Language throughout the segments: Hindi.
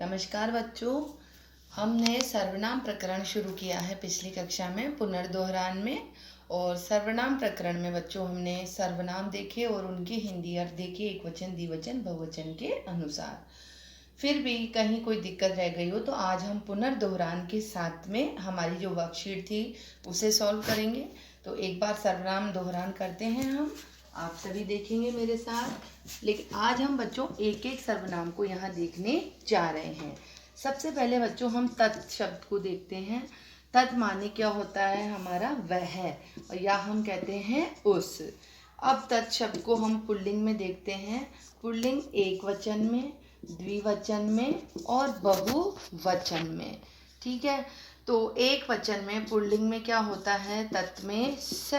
नमस्कार बच्चों, हमने सर्वनाम प्रकरण शुरू किया है पिछली कक्षा में पुनर्दोहरान में। और सर्वनाम प्रकरण में बच्चों हमने सर्वनाम देखे और उनके हिंदी अर्थ देखे एकवचन, द्विवचन, बहुवचन के अनुसार। फिर भी कहीं कोई दिक्कत रह गई हो तो आज हम पुनर्दोहरान के साथ में हमारी जो वर्कशीट थी उसे सॉल्व करेंगे। तो एक बार सर्वनाम दोहरान करते हैं हम, आप सभी देखेंगे मेरे साथ। लेकिन आज हम बच्चों एक एक सर्वनाम को यहाँ देखने जा रहे हैं। सबसे पहले बच्चों हम तत् शब्द को देखते हैं। तत् माने क्या होता है हमारा वह, और या हम कहते हैं उस। अब तत् शब्द को हम पुल्लिंग में देखते हैं। पुल्लिंग एक वचन में, द्विवचन में और बहुवचन में। ठीक है, तो एक वचन में पुल्लिंग में क्या होता है, तत् में स,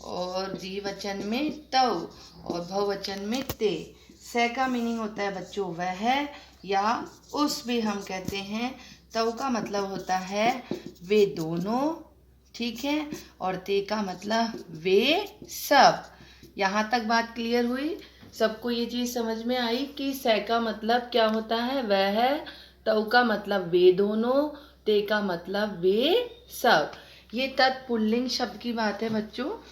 और द्विवचन में तौ और बहुवचन में ते। स का मीनिंग होता है बच्चों वह या उस भी हम कहते हैं। तौ का मतलब होता है वे दोनों, ठीक है, और ते का मतलब वे सब। यहाँ तक बात क्लियर हुई? सबको ये चीज़ समझ में आई कि स का मतलब क्या होता है वह, तौ का मतलब वे दोनों, ते का मतलब वे सब। ये तत्पुल्लिंग शब्द की बात है बच्चों।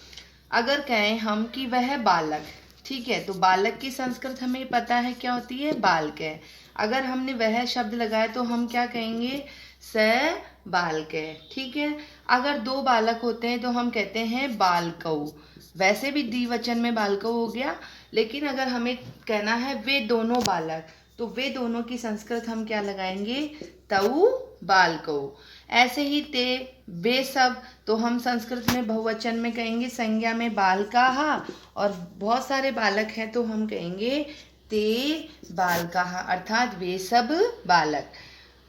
अगर कहें हम कि वह बालक, ठीक है, तो बालक की संस्कृत हमें पता है क्या होती है, बालक है। अगर हमने वह शब्द लगाए तो हम क्या कहेंगे, स बालक है। ठीक है, अगर दो बालक होते हैं तो हम कहते हैं बालकौ। वैसे भी द्विवचन में बालकौ हो गया, लेकिन अगर हमें कहना है वे दोनों बालक, तो वे दोनों की संस्कृत हम क्या लगाएंगे, तौ बालकौ। ऐसे ही ते वे सब, तो हम संस्कृत में बहुवचन में कहेंगे संज्ञा में बालकाः, और बहुत सारे बालक हैं तो हम कहेंगे ते बालकाः, अर्थात वे सब बालक।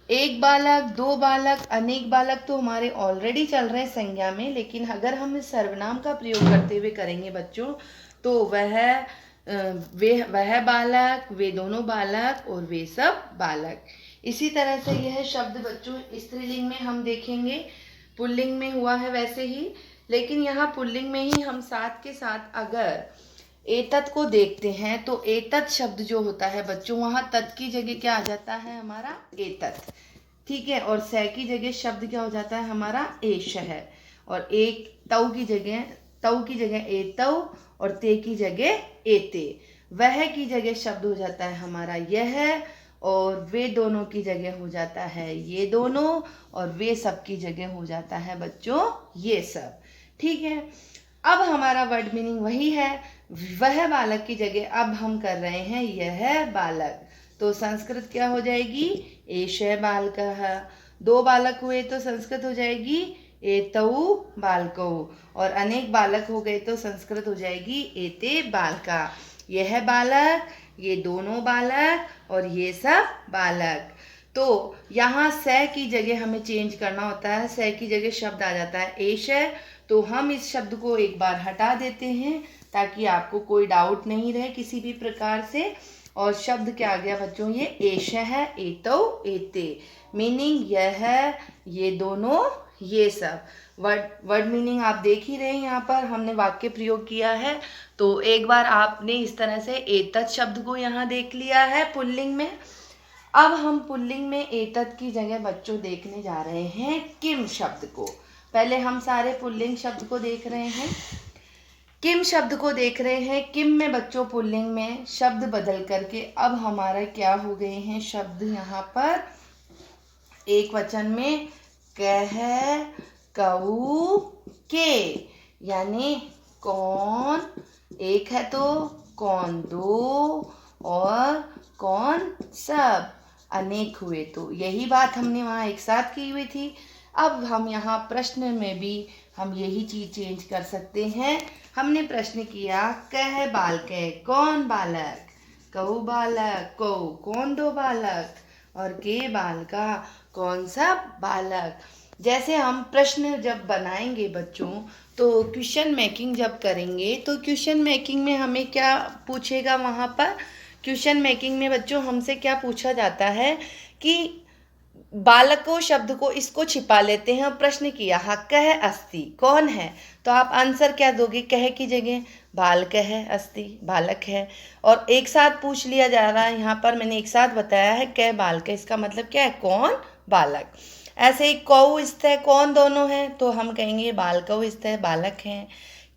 एक बालक, दो बालक, अनेक बालक तो हमारे ऑलरेडी चल रहे हैं संज्ञा में, लेकिन अगर हम इस सर्वनाम का प्रयोग करते हुए करेंगे बच्चों तो वह बालक, वे दोनों बालक और वे सब बालक। इसी तरह से यह शब्द बच्चों स्त्रीलिंग में हम देखेंगे, पुल्लिंग में हुआ है वैसे ही, लेकिन यहाँ पुल्लिंग में ही हम साथ के साथ अगर एतत् को देखते हैं तो एतत् शब्द जो होता है बच्चों, वहाँ तत् की जगह क्या आ जाता है हमारा एतत्, ठीक है, और स की जगह शब्द क्या हो जाता है हमारा एष है, और एक तौ की जगह एतौ और ते की जगह एते। वह की जगह शब्द हो जाता है हमारा यह, और वे दोनों की जगह हो जाता है ये दोनों, और वे सब की जगह हो जाता है बच्चों ये सब। ठीक है, अब हमारा वर्ड मीनिंग वही है, वह बालक की जगह अब हम कर रहे हैं यह बालक, तो संस्कृत क्या हो जाएगी, एष बालकः। दो बालक हुए तो संस्कृत हो जाएगी एतौ बालकौ, और अनेक बालक हो गए तो संस्कृत हो जाएगी एते बालका। यह बालक, ये दोनों बालक और ये सब बालक। तो यहाँ स की जगह हमें चेंज करना होता है, स की जगह शब्द आ जाता है एष, तो हम इस शब्द को एक बार हटा देते हैं ताकि आपको कोई डाउट नहीं रहे किसी भी प्रकार से। और शब्द क्या आ गया बच्चों, ये एष है, एतौ एते, मीनिंग यह, ये दोनों, ये सब। वर्ड मीनिंग आप देख ही रहे हैं, यहाँ पर हमने वाक्य प्रयोग किया है। तो एक बार आपने इस तरह से एतत् शब्द को यहाँ देख लिया है पुल्लिंग में। अब हम पुल्लिंग में एतत् की जगह बच्चों देखने जा रहे हैं किम शब्द को। पहले हम सारे पुल्लिंग शब्द को देख रहे हैं, किम शब्द को देख रहे हैं। किम में बच्चों पुल्लिंग में शब्द बदल करके अब हमारा क्या हो गए हैं शब्द, यहाँ पर एक वचन में कह, कऊ, के, यानी कौन एक है तो कौन दो और कौन सब, अनेक हुए तो। यही बात हमने वहाँ एक साथ की हुई थी। अब हम यहाँ प्रश्न में भी हम यही चीज़ चेंज कर सकते हैं। हमने प्रश्न किया कह बालक, कौन बालक, कऊ बालक, कऊ कौन दो बालक, और के बालका कौन सा बालक। जैसे हम प्रश्न जब बनाएंगे बच्चों तो क्वेश्चन मेकिंग जब करेंगे तो क्वेश्चन मेकिंग में हमें क्या पूछेगा, वहाँ पर क्वेश्चन मेकिंग में बच्चों हमसे क्या पूछा जाता है कि बालको शब्द को इसको छिपा लेते हैं और प्रश्न किया, हाँ कह अस्ति, कौन है? तो आप आंसर क्या दोगे? कह की जगह बालक है, अस्ति बालक है। और एक साथ पूछ लिया जा रहा है, यहाँ पर मैंने एक साथ बताया है कह बालक, इसका मतलब क्या है? कौन? बालक। ऐसे ही कौ स्थ कौन दोनों हैं, तो हम कहेंगे बालकौ स्थ बालक हैं।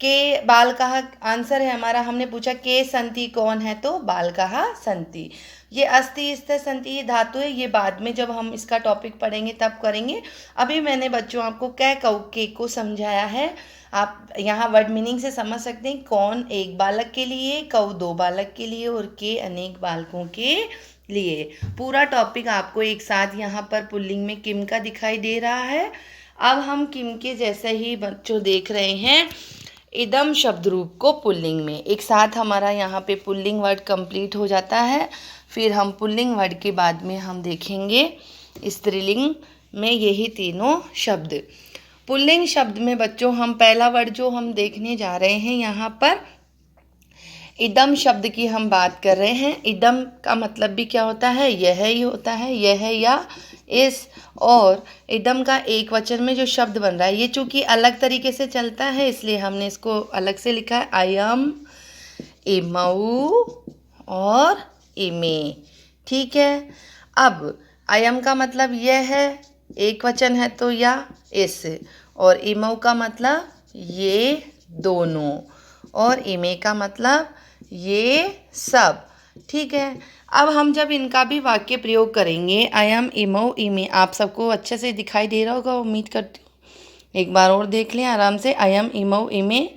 के बाल कहा आंसर है हमारा, हमने पूछा के संति कौन है, तो बाल कहा संति। ये अस्ति स्थ संति ये धातु है, ये बाद में जब हम इसका टॉपिक पढ़ेंगे तब करेंगे। अभी मैंने बच्चों आपको कै कौ के को समझाया है। आप यहाँ वर्ड मीनिंग से समझ सकते हैं, कौन एक बालक के लिए, कौ दो बालक के लिए और के अनेक बालकों के लिए। पूरा टॉपिक आपको एक साथ यहाँ पर पुल्लिंग में किम का दिखाई दे रहा है। अब हम किम के जैसे ही बच्चों देख रहे हैं इदम शब्द रूप को पुल्लिंग में। एक साथ हमारा यहाँ पे पुल्लिंग वर्ड कंप्लीट हो जाता है। फिर हम पुल्लिंग वर्ड के बाद में हम देखेंगे स्त्रीलिंग में यही तीनों शब्द। पुल्लिंग शब्द में बच्चों हम पहला वर्ड जो हम देखने जा रहे हैं यहाँ पर इदम शब्द की हम बात कर रहे हैं। इदम का मतलब भी क्या होता है? यह ही होता है, यह या इस। और इदम का एक वचन में जो शब्द बन रहा है ये चूंकि अलग तरीके से चलता है इसलिए हमने इसको अलग से लिखा है, अयम, इमऊ और इमे। ठीक है। अब अयम का मतलब यह है, एक वचन है तो या इस, और इमऊ का मतलब ये दोनों, और इमे का मतलब ये सब। ठीक है। अब हम जब इनका भी वाक्य प्रयोग करेंगे, अयम, इमऊ, इमे, आप सबको अच्छे से दिखाई दे रहा होगा उम्मीद करती हूँ। एक बार और देख लें आराम से, अयम, इमऊ, इमे,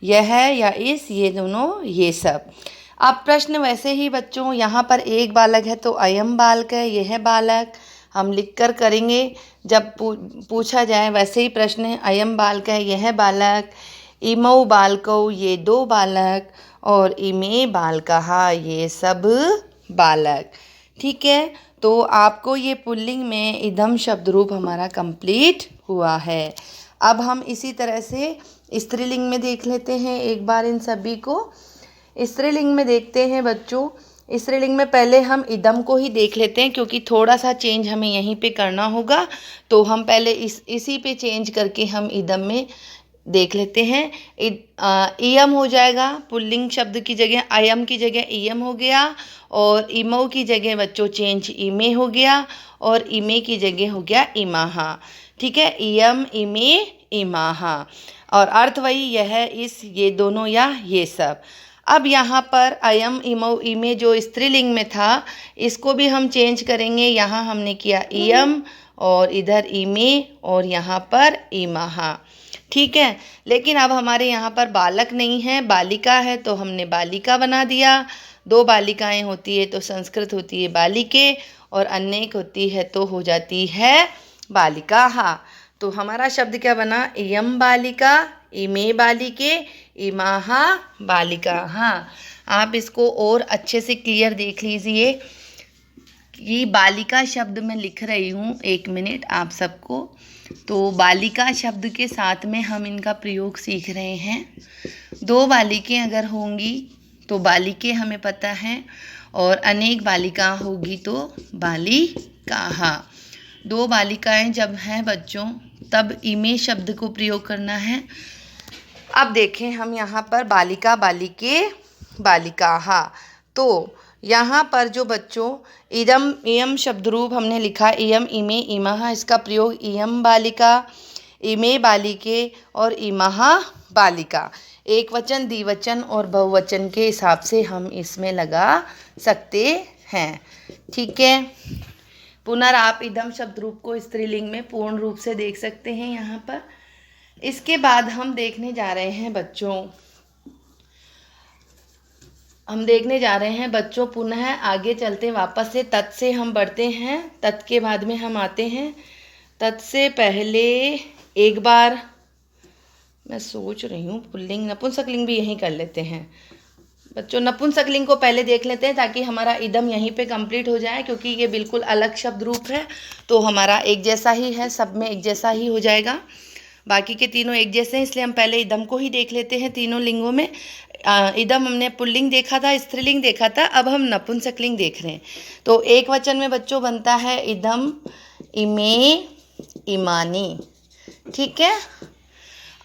यह या इस, ये दोनों, ये सब। अब प्रश्न वैसे ही बच्चों, यहाँ पर एक बालक है तो अयम बालक है, यह बालक हम लिख कर करेंगे। जब पूछा जाए वैसे ही प्रश्न है, अयम बालक है, यह बालक, इमऊ बालकौ, ये दो बालक, और इमे बालकहा, ये सब बालक। ठीक है। तो आपको ये पुल्लिंग में इदम शब्द रूप हमारा कंप्लीट हुआ है। अब हम इसी तरह से स्त्रीलिंग में देख लेते हैं एक बार इन सभी को। स्त्रीलिंग में देखते हैं बच्चों, स्त्रीलिंग में पहले हम इदम को ही देख लेते हैं क्योंकि थोड़ा सा चेंज हमें यहीं पे करना होगा। तो हम पहले इसी पे चेंज करके हम इदम में देख लेते हैं। इयम हो जाएगा, पुल्लिंग शब्द की जगह अयम की जगह इयम हो गया, और इमऊ की जगह बच्चों चेंज इमे हो गया, और इमे की जगह हो गया इमाहा। ठीक है। इयम, इमे, इमाहा, और अर्थ वही, यह, इस, ये दोनों या ये सब। अब यहाँ पर अयम, इमऊ, इमे जो स्त्रीलिंग में था इसको भी हम चेंज करेंगे। यहाँ हमने किया इयम और इधर इमे और यहाँ पर इमाहा। ठीक है। लेकिन अब हमारे यहाँ पर बालक नहीं है, बालिका है, तो हमने बालिका बना दिया। दो बालिकाएं होती है तो संस्कृत होती है बालिके, और अनेक होती है तो हो जाती है बालिका। हाँ, तो हमारा शब्द क्या बना? इयम बालिका, इमे बालिके, इमाहा बालिका। हाँ, आप इसको और अच्छे से क्लियर देख लीजिए कि बालिका शब्द मैं लिख रही हूँ, एक मिनट आप सबको। तो बालिका शब्द के साथ में हम इनका प्रयोग सीख रहे हैं। दो बालिकें अगर होंगी तो बालिके हमें पता है, और अनेक बालिका होगी तो बालिकाहा। दो बालिकाएं जब हैं बच्चों तब इमे शब्द को प्रयोग करना है। अब देखें हम यहाँ पर बालिका, बालिके, बालिकाहा। तो यहाँ पर जो बच्चों इदम, इयम शब्द रूप हमने लिखा, इयम, इमे, इमाहा, इसका प्रयोग इयम बालिका, इमे बालिके और इमाहा बालिका, एक वचन, द्विवचन और बहुवचन के हिसाब से हम इसमें लगा सकते हैं। ठीक है। पुनः आप इदम शब्द रूप को स्त्रीलिंग में पूर्ण रूप से देख सकते हैं यहाँ पर। इसके बाद हम देखने जा रहे हैं बच्चों, पुनः आगे चलते हैं, वापस से तत् से हम बढ़ते हैं, तत् के बाद में हम आते हैं। तत् से पहले एक बार मैं सोच रही हूँ पुल्लिंग, नपुंसकलिंग भी यहीं कर लेते हैं बच्चों। नपुंसकलिंग को पहले देख लेते हैं ताकि हमारा इदम यहीं पे कंप्लीट हो जाए, क्योंकि ये बिल्कुल अलग शब्द रूप है तो हमारा एक जैसा ही है, सब में एक जैसा ही हो जाएगा। बाकी के तीनों एक जैसे हैं, इसलिए हम पहले इदम को ही देख लेते हैं। तीनों लिंगों में इदम हमने पुल्लिंग देखा था, स्त्रीलिंग देखा था, अब हम नपुंसकलिंग देख रहे हैं। तो एक वचन में बच्चों बनता है इदम, इमे, इमानी। ठीक है,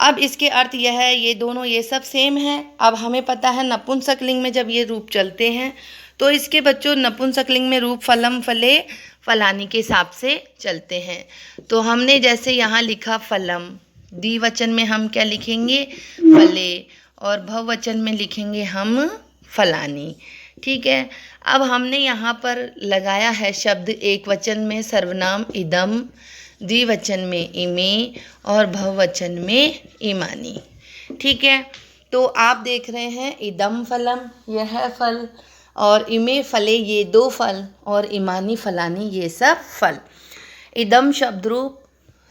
अब इसके अर्थ यह है, ये दोनों ये सब सेम है। अब हमें पता है नपुंसकलिंग में जब ये रूप चलते हैं तो इसके बच्चों नपुंसकलिंग में रूप फलम, फले, फलानी के हिसाब से चलते हैं। तो हमने जैसे यहाँ लिखा फलम, द्विवचन में हम क्या लिखेंगे, फले, और बहुवचन में लिखेंगे हम फलानी। ठीक है, अब हमने यहाँ पर लगाया है शब्द एक वचन में सर्वनाम इदम, द्विवचन में इमे और बहुवचन में इमानी। ठीक है, तो आप देख रहे हैं इदम फलम यह फल, और इमे फले ये दो फल, और इमानी फलानी ये सब फल। इदम शब्द रूप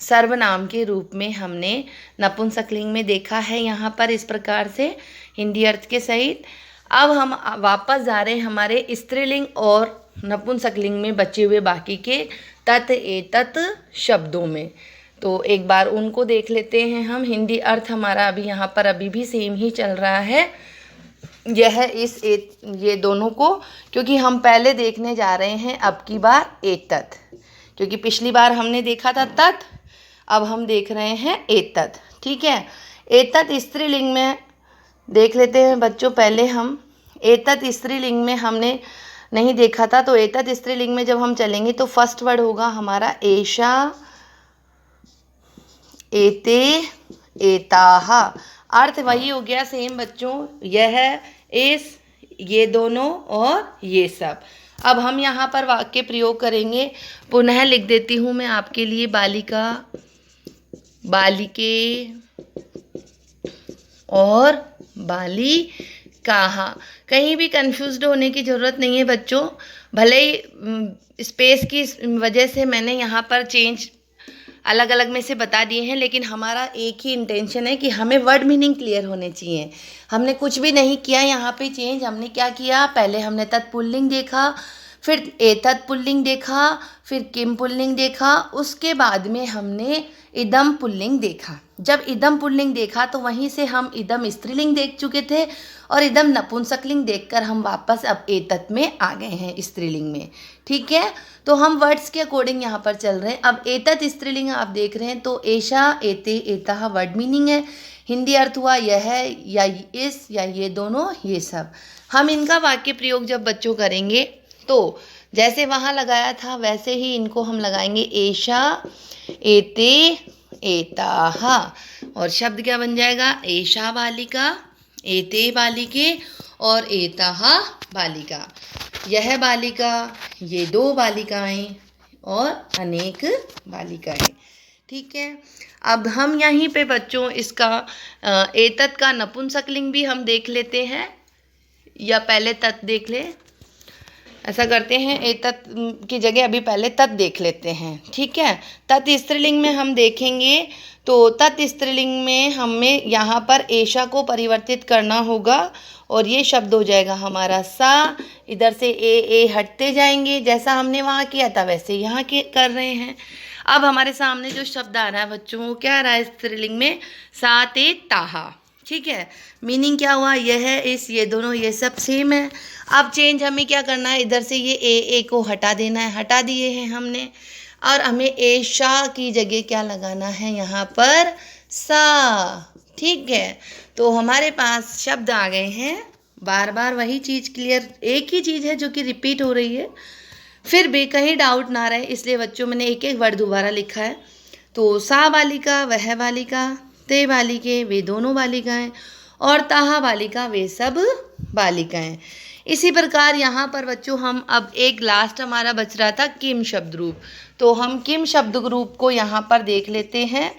सर्वनाम के रूप में हमने नपुंसकलिंग में देखा है यहाँ पर इस प्रकार से हिंदी अर्थ के सहित। अब हम वापस जा रहे हैं हमारे स्त्रीलिंग और नपुंसकलिंग में बचे हुए बाकी के तत् एतत् शब्दों में। तो एक बार उनको देख लेते हैं हम। हिंदी अर्थ हमारा अभी यहाँ पर अभी भी सेम ही चल रहा है, यह ये दोनों को, क्योंकि हम पहले देखने जा रहे हैं अब की बार एतत्, क्योंकि पिछली बार हमने देखा था तत्, अब हम देख रहे हैं एतत्। ठीक है, एतत् स्त्रीलिंग में देख लेते हैं बच्चों। पहले हम एतत् स्त्रीलिंग में हमने नहीं देखा था, तो एतत् स्त्रीलिंग में जब हम चलेंगे तो फर्स्ट वर्ड होगा हमारा एषा, एते, एताः। अर्थ वही हो गया सेम बच्चों, यह, इस, ये दोनों और ये सब। अब हम यहाँ पर वाक्य प्रयोग करेंगे। पुनः लिख देती हूँ मैं आपके लिए, बालिका, बालिके और बालिकाः। कहीं भी कंफ्यूज्ड होने की ज़रूरत नहीं है बच्चों। भले ही स्पेस की वजह से मैंने यहाँ पर चेंज अलग अलग में से बता दिए हैं, लेकिन हमारा एक ही इंटेंशन है कि हमें वर्ड मीनिंग क्लियर होने चाहिए। हमने कुछ भी नहीं किया यहाँ पे चेंज। हमने क्या किया, पहले हमने तत्पुल्लिंग देखा, फिर एतत् पुल्लिंग देखा, फिर किम पुल्लिंग देखा, उसके बाद में हमने इदम पुल्लिंग देखा। जब इदम पुल्लिंग देखा तो वहीं से हम इदम स्त्रीलिंग देख चुके थे, और इदम नपुंसकलिंग देखकर हम वापस अब एतत् में आ गए हैं स्त्रीलिंग में। ठीक है, तो हम वर्ड्स के अकॉर्डिंग यहाँ पर चल रहे हैं। अब एतत् स्त्रीलिंग आप देख रहे हैं, तो एषा, एते, एताः वर्ड मीनिंग है। हिंदी अर्थ हुआ यह या इस या ये दोनों ये सब। हम इनका वाक्य प्रयोग जब बच्चों करेंगे तो जैसे वहाँ लगाया था वैसे ही इनको हम लगाएंगे, एषा, एते, एताः। और शब्द क्या बन जाएगा, एषा बालिका, एते बालिके और एताः बालिका। यह बालिका, ये दो बालिकाएं और अनेक बालिकाएं। ठीक है, अब हम यहीं पे बच्चों इसका एतत् का नपुंसकलिंग भी हम देख लेते हैं, या पहले तत् देख ले। ऐसा करते हैं, एतत् की जगह अभी पहले तत् देख लेते हैं। ठीक है, तत् स्त्रीलिंग में हम देखेंगे तो तत् स्त्रीलिंग में हमें यहाँ पर एषा को परिवर्तित करना होगा, और ये शब्द हो जाएगा हमारा सा। इधर से ए हटते जाएंगे, जैसा हमने वहाँ किया था वैसे यहाँ के कर रहे हैं। अब हमारे सामने जो शब्द आ रहा है बच्चों, वो क्या आ रहा है स्त्रीलिंग में, सा, ते, ताहा। ठीक है, मीनिंग क्या हुआ, यह है, इस, ये दोनों ये सब सेम है। अब चेंज हमें क्या करना है, इधर से ये ए को हटा देना है, हटा दिए हैं हमने, और हमें एषा की जगह क्या लगाना है यहाँ पर, सा। ठीक है, तो हमारे पास शब्द आ गए हैं। बार बार वही चीज़ क्लियर, एक ही चीज़ है जो कि रिपीट हो रही है, फिर भी कहीं डाउट ना रहे इसलिए बच्चों मैंने एक एक वर्ड दोबारा लिखा है। तो सा बालिका वह बालिका, ते बालिके वे दोनों बालिकाएं, और ताहा बालिका वे सब बालिकाएं। इसी प्रकार यहाँ पर बच्चों हम अब एक लास्ट हमारा बच रहा था किम शब्द रूप, तो हम किम शब्द रूप को यहाँ पर देख लेते हैं।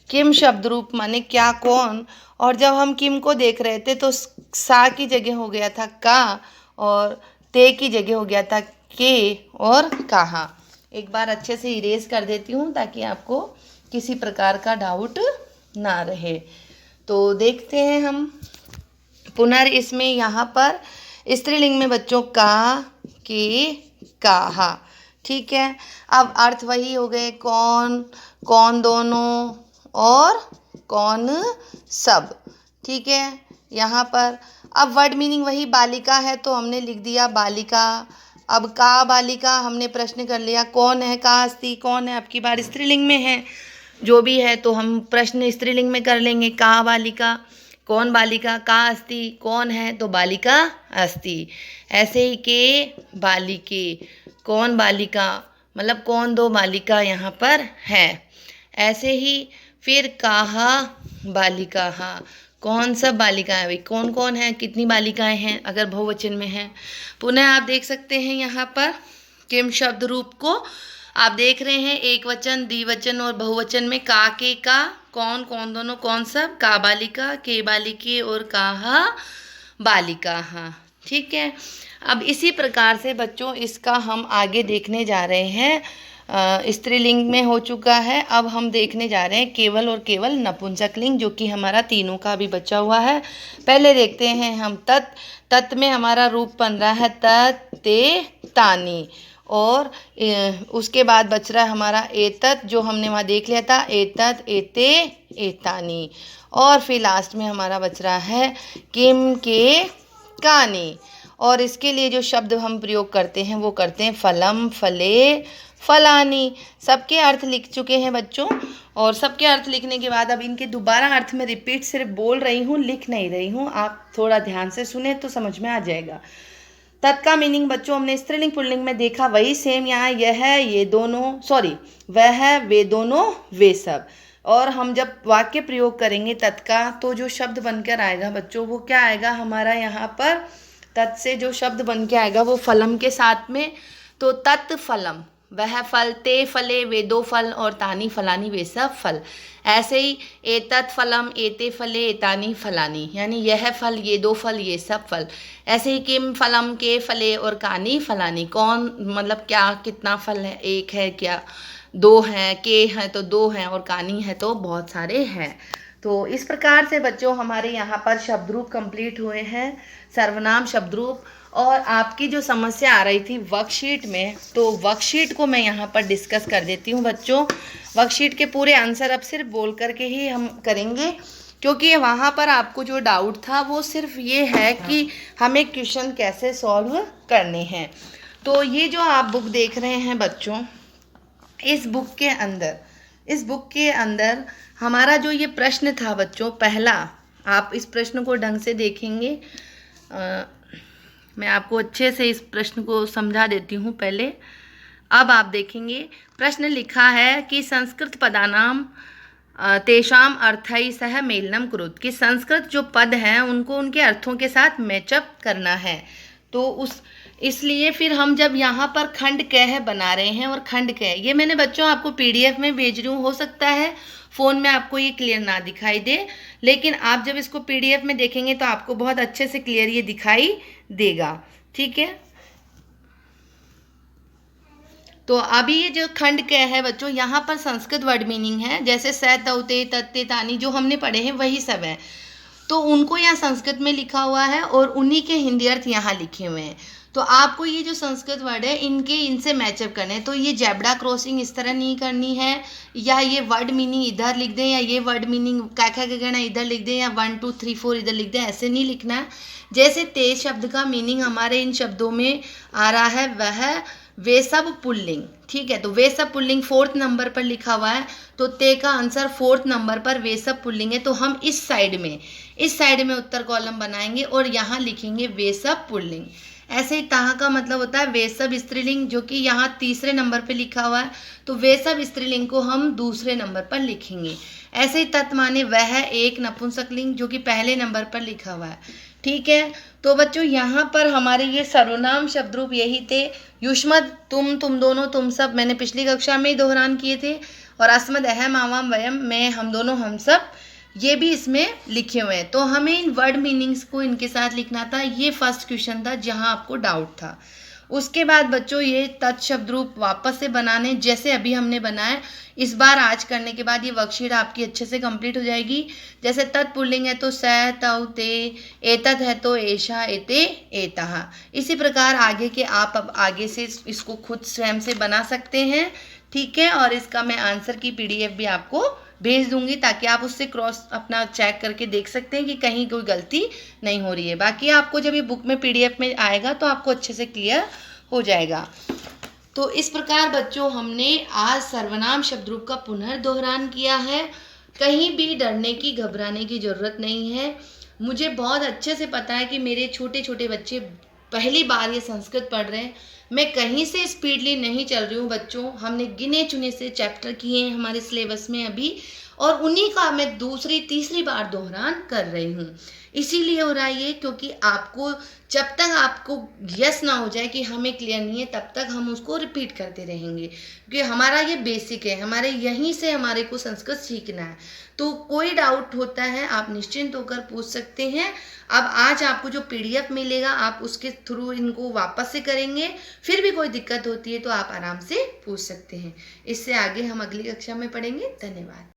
किम शब्द रूप माने क्या, कौन, और जब हम किम को देख रहे थे तो सा की जगह हो गया था का, और ते की जगह हो गया था के और कहाँ। एक बार अच्छे से इरेज कर देती हूँ ताकि आपको किसी प्रकार का डाउट ना रहे। तो देखते हैं हम पुनः इसमें यहाँ पर स्त्रीलिंग में बच्चों का, के, काहा। ठीक है, अब अर्थ वही हो गए, कौन, कौन दोनों और कौन सब। ठीक है, यहाँ पर अब वर्ड मीनिंग वही बालिका है तो हमने लिख दिया बालिका, अब का बालिका हमने प्रश्न कर लिया, कौन है, का अस्ति, कौन है, अब की बार स्त्रीलिंग में है, जो भी है तो हम प्रश्न स्त्रीलिंग में कर लेंगे। का बालिका, कौन बालिका, का अस्ति, कौन है तो बालिका अस्ति। ऐसे ही के बालिके, कौन बालिका मतलब कौन दो बालिका यहाँ पर है। ऐसे ही फिर काहा बालिकाः, कौन सब बालिकाएं, भाई कौन कौन है, कितनी बालिकाएं हैं अगर बहुवचन में है। पुनः आप देख सकते हैं यहाँ पर किम शब्द रूप को आप देख रहे हैं, एक वचन, द्विवचन और बहुवचन में का के का, कौन कौन दोनों, कौन सब, का बालिका, के बालिके और काहा बालिकाः। ठीक है, अब इसी प्रकार से बच्चों इसका हम आगे देखने जा रहे हैं। स्त्रीलिंग में हो चुका है, अब हम देखने जा रहे हैं केवल और केवल नपुंसकलिंग, जो कि हमारा तीनों का भी बचा हुआ है। पहले देखते हैं हम तत्। तत् में हमारा रूप बन रहा है तत्, ते, तानि, और उसके बाद बच रहा है हमारा एतत्, जो हमने वहाँ देख लिया था, एतत्, एते, एतानि, और फिर लास्ट में हमारा बच रहा है किम, के, कानि। और इसके लिए जो शब्द हम प्रयोग करते हैं वो करते हैं फलम, फले, फलानी। सबके अर्थ लिख चुके हैं बच्चों, और सबके अर्थ लिखने के बाद अब इनके दोबारा अर्थ में रिपीट सिर्फ बोल रही हूँ, लिख नहीं रही हूँ। आप थोड़ा ध्यान से सुने तो समझ में आ जाएगा। तत् का मीनिंग बच्चों हमने स्त्रीलिंग पुल्लिंग में देखा, वही सेम यहाँ यह है, ये दोनों, सॉरी वह है, वे दोनों, वे सब। और हम जब वाक्य प्रयोग करेंगे तत् का तो जो शब्द बनकर आएगा बच्चों वो क्या आएगा हमारा यहाँ पर, तत् से जो शब्द बन के आएगा वो फलम के साथ में, तो तत् फलम, वह फल, ते फले, वे दो फल, और तानी फलानी, वे सब फल। ऐसे ही एतत् फलम, एते फले, एतानी फलानी, यानी यह फल, ये दो फल, ये सब फल। ऐसे ही किम फलम, के फले, और कानी फलानी, कौन मतलब क्या, कितना फल है, एक है क्या, दो हैं, के हैं तो दो हैं, और कानी है तो बहुत सारे हैं। तो इस प्रकार से बच्चों हमारे यहाँ पर शब्द रूप कंप्लीट हुए हैं, सर्वनाम शब्द रूप। और आपकी जो समस्या आ रही थी वर्कशीट में, तो वर्कशीट को मैं यहाँ पर डिस्कस कर देती हूँ बच्चों। वर्कशीट के पूरे आंसर अब सिर्फ बोल करके ही हम करेंगे, क्योंकि वहाँ पर आपको जो डाउट था वो सिर्फ ये है कि हमें क्वेश्चन कैसे सॉल्व करने हैं। तो ये जो आप बुक देख रहे हैं बच्चों, इस बुक के अंदर हमारा जो ये प्रश्न था बच्चों, पहला, आप इस प्रश्न को ढंग से देखेंगे, मैं आपको अच्छे से इस प्रश्न को समझा देती हूँ पहले। अब आप देखेंगे प्रश्न लिखा है कि संस्कृत पदानाम तेषाम अर्थै सह मेलनम कुरुत, कि संस्कृत जो पद हैं उनको उनके अर्थों के साथ मैचअप करना है। तो इसलिए फिर हम जब यहाँ पर खंड कह बना रहे हैं, और खंड कह ये मैंने बच्चों आपको PDF में भेज रही हूँ, हो सकता है फ़ोन में आपको ये क्लियर ना दिखाई दे, लेकिन आप जब इसको PDF में देखेंगे तो आपको बहुत अच्छे से क्लियर ये दिखाई देगा। ठीक है, तो अभी ये जो खंड क है बच्चों, यहाँ पर संस्कृत वर्ड मीनिंग है, जैसे स, तौ, ते, तत्ते, तानी जो हमने पढ़े हैं वही सब है, तो उनको यहाँ संस्कृत में लिखा हुआ है और उन्हीं के हिंदी अर्थ यहाँ लिखे हुए हैं। तो आपको ये जो संस्कृत वर्ड है इनसे मैचअप करने हैं। तो ये जेब्रा क्रॉसिंग इस तरह नहीं करनी है, या ये वर्ड मीनिंग इधर लिख दें, या ये वर्ड मीनिंग क्या क्या कहना इधर लिख दें, या 1 2 3 4 इधर लिख दें, ऐसे नहीं लिखना है। जैसे ते शब्द का मीनिंग हमारे इन शब्दों में आ रहा है वह वे सब पुल्लिंग, ठीक है, तो वे सब पुल्लिंग 4th नंबर पर लिखा हुआ है, तो ते का आंसर 4th नंबर पर वे सब पुल्लिंग है। तो हम इस साइड में उत्तर कॉलम बनाएंगे और यहाँ लिखेंगे वे सब पुल्लिंग। ऐसे ही ताहा का मतलब होता है वे सब स्त्रीलिंग, जो कि यहाँ 3रे नंबर पे लिखा हुआ है, तो वे सब स्त्रीलिंग को हम 2रे नंबर पर लिखेंगे। ऐसे ही तत् माने वह एक नपुंसकलिंग, जो कि पहले नंबर पर लिखा हुआ है। ठीक है, तो बच्चों यहाँ पर हमारे ये सर्वनाम शब्द रूप यही थे। युष्मद तुम दोनों, तुम सब मैंने पिछली कक्षा में ही दोहरान किए थे, और अस्मद अहम आवाम वयम मैं हम दोनों हम सब, ये भी इसमें लिखे हुए हैं। तो हमें इन वर्ड मीनिंग्स को इनके साथ लिखना था। ये फर्स्ट क्वेश्चन था जहाँ आपको डाउट था। उसके बाद बच्चों ये तत् शब्द रूप वापस से बनाने जैसे अभी हमने बनाए, इस बार आज करने के बाद ये वर्कशीट आपकी अच्छे से कंप्लीट हो जाएगी। जैसे तत्पुल्लिंग है तो स, तौ, ते, एतत् है तो एषा, एते, एतः। इसी प्रकार आगे के आप अब आगे से इसको खुद स्वयं से बना सकते हैं। ठीक है, और इसका मैं आंसर की PDF भी आपको भेज दूंगी, ताकि आप उससे क्रॉस अपना चेक करके देख सकते हैं कि कहीं कोई गलती नहीं हो रही है। बाकी आपको जब ये बुक में PDF में आएगा तो आपको अच्छे से क्लियर हो जाएगा। तो इस प्रकार बच्चों हमने आज सर्वनाम शब्द रूप का पुनर्दोहरान किया है। कहीं भी डरने की घबराने की ज़रूरत नहीं है। मुझे बहुत अच्छे से पता है कि मेरे छोटे छोटे बच्चे पहली बार ये संस्कृत पढ़ रहे हैं। मैं कहीं से स्पीडली नहीं चल रही हूँ बच्चों। हमने गिने चुने से चैप्टर किए हैं हमारे सिलेबस में अभी, और उन्हीं का मैं दूसरी तीसरी बार दोहरान कर रही हूँ। इसीलिए हो रहा है ये, क्योंकि आपको जब तक आपको यस ना हो जाए कि हमें क्लियर नहीं है, तब तक हम उसको रिपीट करते रहेंगे, क्योंकि हमारा ये बेसिक है, हमारे यहीं से हमारे को संस्कृत सीखना है। तो कोई डाउट होता है आप निश्चिंत होकर पूछ सकते हैं। अब आज आपको जो पीडीएफ मिलेगा आप उसके थ्रू इनको वापस से करेंगे। फिर भी कोई दिक्कत होती है तो आप आराम से पूछ सकते हैं। इससे आगे हम अगली कक्षा में पढ़ेंगे। धन्यवाद।